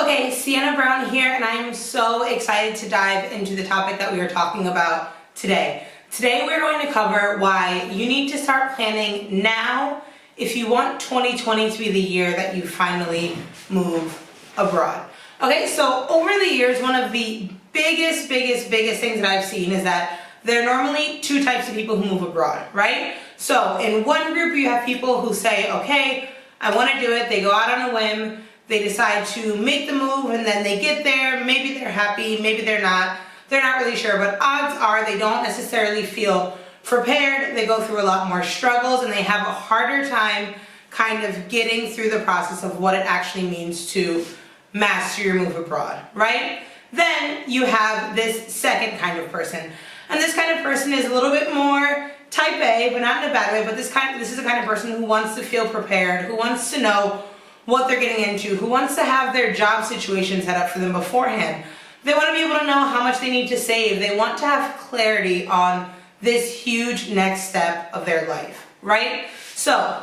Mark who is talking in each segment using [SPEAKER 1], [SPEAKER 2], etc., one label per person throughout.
[SPEAKER 1] Okay, Sienna Brown here, and I am so excited to dive into the topic that we are talking about today. Today we're going to cover why you need to start planning now if you want 2020 to be the year that you finally move abroad. Okay, so over the years, one of the biggest things that I've seen is that there are normally two types of people who move abroad, right? So in one group, you have people who say, okay, I want to do it. They go out on a whim. They decide to make the move, and then they get there. Maybe they're happy, maybe they're not. They're not really sure, but odds are they don't necessarily feel prepared. They go through a lot more struggles, and they have a harder time kind of getting through the process of what it actually means to master your move abroad, right? Then you have this second kind of person. And this kind of person is a little bit more type A, but not in a bad way, but this is the kind of person who wants to feel prepared, who wants to know what they're getting into, who wants to have their job situation set up for them beforehand. They want to be able to know how much they need to save. They want to have clarity on this huge next step of their life, right? So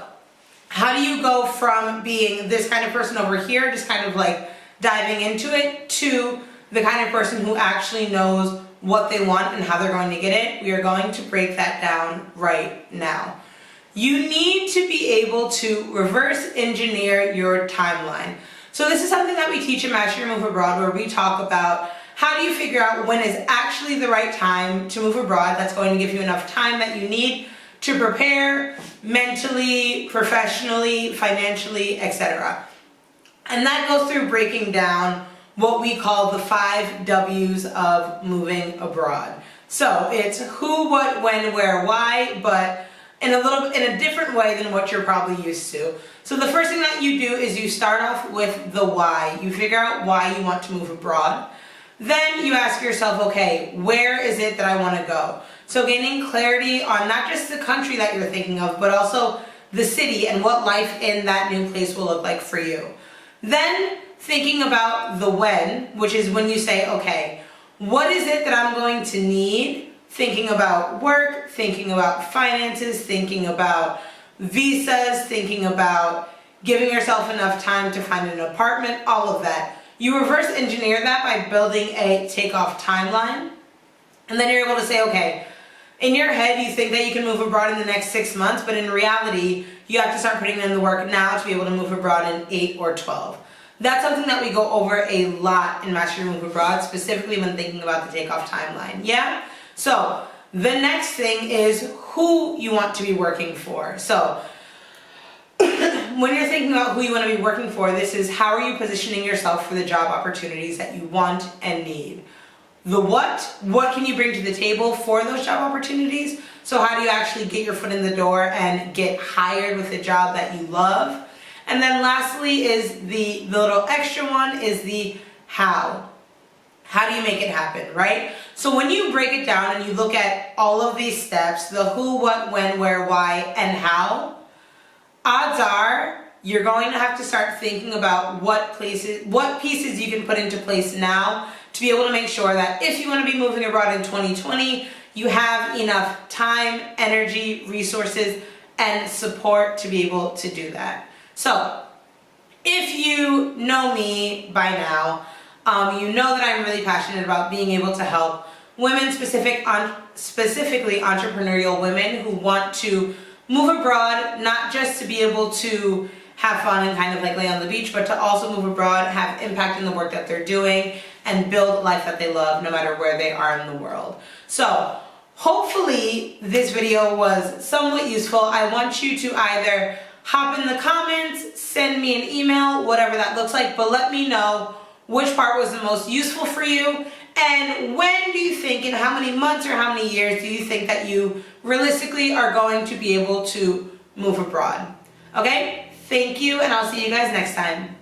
[SPEAKER 1] how do you go from being this kind of person over here, just kind of like diving into it, to the kind of person who actually knows what they want and how they're going to get it? We are going to break that down right now. You need to be able to reverse engineer your timeline. So this is something that we teach in Master Your Move Abroad, where we talk about how do you figure out when is actually the right time to move abroad that's going to give you enough time that you need to prepare mentally, professionally, financially, etc. And that goes through breaking down what we call the 5 W's of moving abroad. So it's who, what, when, where, why, but in a different way than what you're probably used to. So the first thing that you do is you start off with the why. You figure out why you want to move abroad. Then you ask yourself, okay, where is it that I want to go? So gaining clarity on not just the country that you're thinking of, but also the city and what life in that new place will look like for you. Then thinking about the when, which is when you say, okay, what is it that I'm going to need? Thinking about work, thinking about finances, thinking about visas, thinking about giving yourself enough time to find an apartment, all of that. You reverse engineer that by building a takeoff timeline. And then you're able to say, okay, in your head you think that you can move abroad in the next 6 months, but in reality, you have to start putting in the work now to be able to move abroad in 8 or 12. That's something that we go over a lot in Master Your Move Abroad, specifically when thinking about the takeoff timeline. Yeah? So the next thing is who you want to be working for. So when you're thinking about who you want to be working for, this is how are you positioning yourself for the job opportunities that you want and need. The what can you bring to the table for those job opportunities? So how do you actually get your foot in the door and get hired with a job that you love? And then lastly is the little extra one is the how. How do you make it happen, right? So when you break it down and you look at all of these steps, the who, what, when, where, why, and how, odds are you're going to have to start thinking about what pieces you can put into place now to be able to make sure that if you want to be moving abroad in 2020, you have enough time, energy, resources, and support to be able to do that. So if you know me by now, you know that I'm really passionate about being able to help women, specifically entrepreneurial women who want to move abroad, not just to be able to have fun and kind of like lay on the beach, but to also move abroad, have impact in the work that they're doing, and build a life that they love no matter where they are in the world. So hopefully this video was somewhat useful. I want you to either hop in the comments, send me an email, whatever that looks like, but let me know which part was the most useful for you, and when do you think, in how many months or how many years do you think that you realistically are going to be able to move abroad? Okay, thank you, and I'll see you guys next time.